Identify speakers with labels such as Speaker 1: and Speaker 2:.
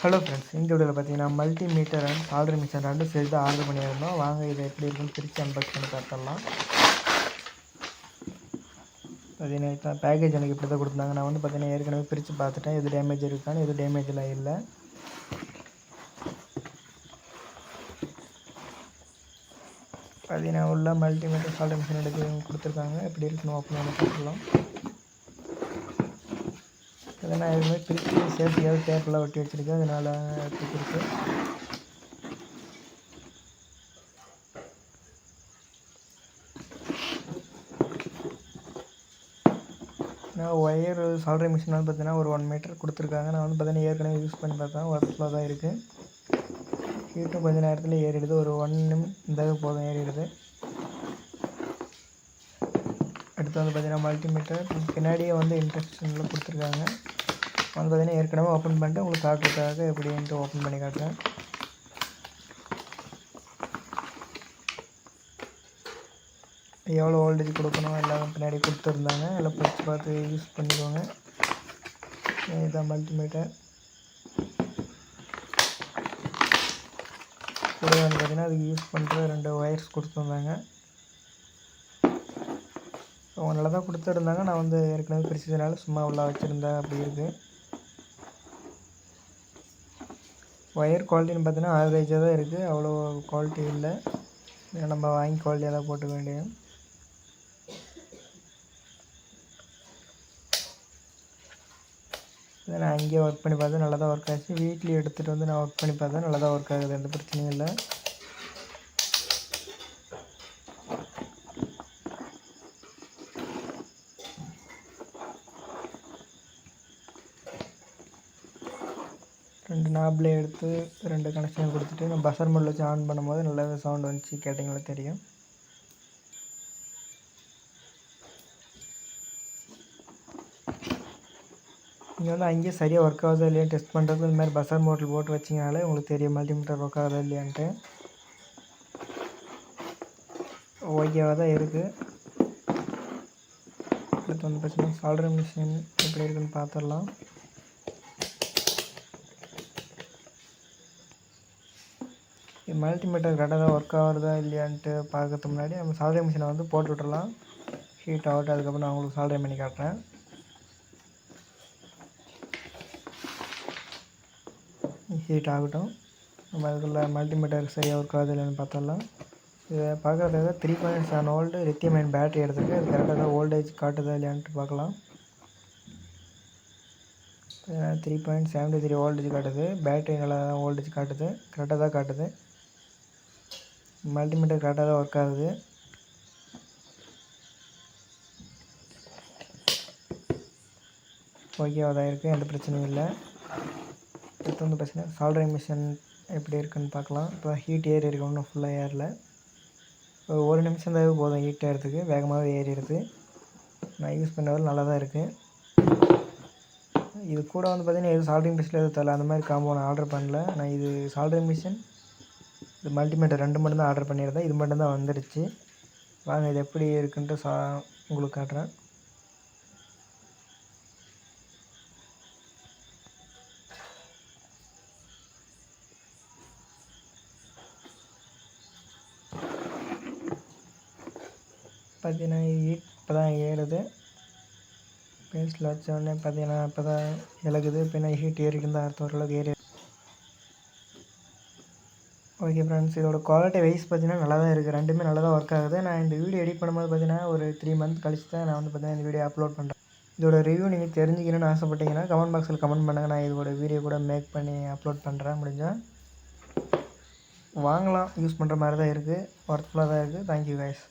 Speaker 1: Hello friends, இந்த வீடியோவில் பார்த்தீங்கன்னா மல்டிமீட்டர் அண்ட் சால்டரிங் மிஷின் ரெண்டும் சேர்த்து தான் ஆர்டர் பண்ணியிருந்தோம். வாங்க இதை எப்படி இருக்குன்னு பிரித்து அன்பாக்ஸ் பண்ணி பார்த்துடலாம். பார்த்தீங்கன்னா பேக்கேஜ் எனக்கு இப்படி தான் கொடுத்தாங்க. நான் வந்து பார்த்தீங்கன்னா ஏற்கனவே பிரித்து பார்த்துட்டேன், எது டேமேஜ் இருக்கான்னு. எது டேமேஜெலாம் இல்லை. பார்த்தீங்கன்னா உள்ள மல்டிமீட்டர் சால்டரிங் மிஷின் எடுத்து கொடுத்துருக்காங்க. எப்படி இருக்குன்னு ஓப்பன் பண்ணி பார்த்துக்கலாம். அதை நான் எதுவுமே பிரித்து சேஃப்டியாக டேப்பெல்லாம் ஒட்டி வச்சுருக்கேன், அதனால் பிரிச்சிருக்கு. நான் ஒயர் சால்டரிங் மிஷின் வந்து பார்த்தீங்கன்னா ஒரு 1 மீட்டர் கொடுத்துருக்காங்க. நான் வந்து பார்த்தீங்கன்னா ஏற்கனவே யூஸ் பண்ணி பார்த்தேன், ஒர்க்ஃபுல்லாக தான் இருக்குது. ஹீட்டும் கொஞ்சம் நேரத்தில் ஏறிடுது. ஒரு 1 நிமிஷம் போதும் ஏறிடுது. அடுத்து வந்து பார்த்தீங்கன்னா மல்டிமீட்டர் பின்னாடியே வந்து இன்ஸ்ட்ரக்ஷனில் கொடுத்துருக்காங்க. வந்து பார்த்தீங்கன்னா ஏற்கனவே ஓப்பன் பண்ணிட்டு உங்களுக்கு காட்டுறதுக்காக எப்படின்ட்டு ஓப்பன் பண்ணி காட்டுறேன். எவ்வளோ வோல்டேஜ் கொடுக்கணும் எல்லாம் பின்னாடி கொடுத்துருந்தாங்க. எல்லாம் பிடிச்சி பார்த்து யூஸ் பண்ணிடுவாங்க. இதுதான் மல்டிமீட்டர். கூட வந்து பார்த்திங்கன்னா அதுக்கு யூஸ் பண்ணுற 2 ஒயர்ஸ் கொடுத்துருந்தாங்க. ஸோ நல்லா தான் கொடுத்துருந்தாங்க. நான் வந்து ஏற்கனவே பிரிச்சதுனால சும்மா உள்ள வச்சுருந்தேன், அப்படி இருக்குது. ஒயர் குவாலிட்டின்னு பார்த்தீங்கன்னா ஆவரேஜாக தான் இருக்குது, அவ்வளோ குவாலிட்டி இல்லை. நம்ம வாங்கி குவாலிட்டியாக தான் போட்டுக்க வேண்டியது. இதை நான் அங்கேயே ஒர்க் பண்ணி பார்த்தேன், நல்லா தான் ஒர்க் ஆச்சு. வீட்லேயும் எடுத்துகிட்டு வந்து நான் ஒர்க் பண்ணி பார்த்தேன், நல்லா தான் ஒர்க் ஆகுது, எந்த பிரச்சனையும் இல்லை. ரெண்டு நாப்லே எடுத்து 2 கனெக்ஷன் கொடுத்துட்டு நான் பஸர் மோடில் வச்சு ஆன் பண்ணும்போது நல்லாவே சவுண்ட் வந்துச்சு, கேட்டிங்களா தெரியும். நீங்கள் வந்து அங்கேயே சரியாக ஒர்க் ஆகுதா இல்லையா டெஸ்ட் பண்ணுறது, இந்த மாதிரி பஸர் மோட்டில் போட்டு வச்சிங்கனாலே உங்களுக்கு தெரியும் மல்டிமீட்டர் ஒர்க் ஆகுதா இல்லையான்ட்டு. ஓகேவாக தான் இருக்குது. அடுத்து வந்து பார்த்தீங்கன்னா சால்டரிங் மிஷின் எப்படி இருக்குன்னு பார்த்துடலாம். மல்டிமீட்டர் கரெக்டாக தான் ஒர்க் ஆகுறதா இல்லையான்ட்டு பார்க்கறதுக்கு முன்னாடி நம்ம சால்டரிங் மிஷினை வந்து போட்டு விட்டுறலாம். ஹீட் ஆகட்டும், அதுக்கப்புறம் நான் உங்களுக்கு சால்டரிங் பண்ணி காட்டுறேன். ஹீட் ஆகட்டும், நம்ம அதுக்குள்ள மல்டிமீட்டர் சரியாக ஒர்க் ஆகுது இல்லைன்னு பார்த்தரலாம். இதை பார்க்குறதுக்காக 3.7 வோல்ட் லித்தியம் அயன் பேட்டரி எடுத்துருக்கு. அது கரெக்டாக தான் வோல்டேஜ் காட்டுதா இல்லையான்ட்டு பார்க்கலாம். 3.73 வோல்டேஜ் காட்டுது. பேட்டரி நல்லா தான் வோல்டேஜ் காட்டுது, கரெக்டாக தான் காட்டுது. மல்டிமீட்டர் கரெக்டாக தான் ஒர்க் ஆகுது. ஓகேவாக தான் இருக்குது, எந்த பிரச்சனையும் இல்லை. அடுத்து வந்து பார்த்தீங்கன்னா சால்டரிங் மிஷின் எப்படி இருக்குன்னு பார்க்கலாம். இப்போ ஹீட் ஏறி இருக்கு, ஒன்றும் ஃபுல்லாக ஏறல. ஒரு நிமிஷம் தான் போதும் ஹீட் ஏறதுக்கு, வேகமாகவே ஏறிடுது. நான் யூஸ் பண்ணவரை நல்லா தான் இருக்குது. இது கூட வந்து பார்த்தீங்கன்னா எது சால்டரிங் மிஷினில் எதுவும் தரல, அந்த மாதிரி காம்போ நான் ஆர்டர் பண்ணல. நான் இது சால்டரிங் மிஷின், இது மல்டிமீட்டர் 2 மட்டும் தான் ஆர்டர் பண்ணியிருந்தேன். இது மட்டும் தான் வந்துடுச்சு. வாங்க இது எப்படி இருக்குன்ட்டு உங்களுக்கு காட்டுறேன். பார்த்தீங்கன்னா ஹீட் இப்போ தான் ஏறுது. பேஸ்டில் வச்சோடனே பார்த்தீங்கன்னா இப்போ தான் இலகுது. பின்ன ஹீட் ஏறிட்டு தான் அர்த்தம், ஓரளவுக்கு ஏறி. ஓகே ஃப்ரெண்ட்ஸ், இதோட குவாலிட்டி வைஸ் பார்த்தீங்கன்னா நல்லா தான் இருக்குது, ரெண்டுமே நல்லா தான் ஒர்க் ஆகுது. நான் இந்த வீடியோ எடிட் பண்ணும்போது பார்த்தீங்கன்னா ஒரு 3 மந்த் கழிச்சு தான் நான் வந்து பார்த்தீங்கன்னா இந்த வீடியோ அப்லோட் பண்ணுறேன். இதோட ரிவ்யூ நீங்கள் தெரிஞ்சுக்கணும்னு ஆசைப்பட்டீங்கன்னா கமெண்ட் பாக்ஸில் கமெண்ட் பண்ணுங்கள். நான் இதோட வீடியோ கூட மேக் பண்ணி அப்லோட் பண்ணுறேன். முடிஞ்சால் வாங்கலாம், யூஸ் பண்ணுற மாதிரி தான் இருக்குது, ஒர்க்ஃபுல்லாக தான் இருக்குது. Thank you guys.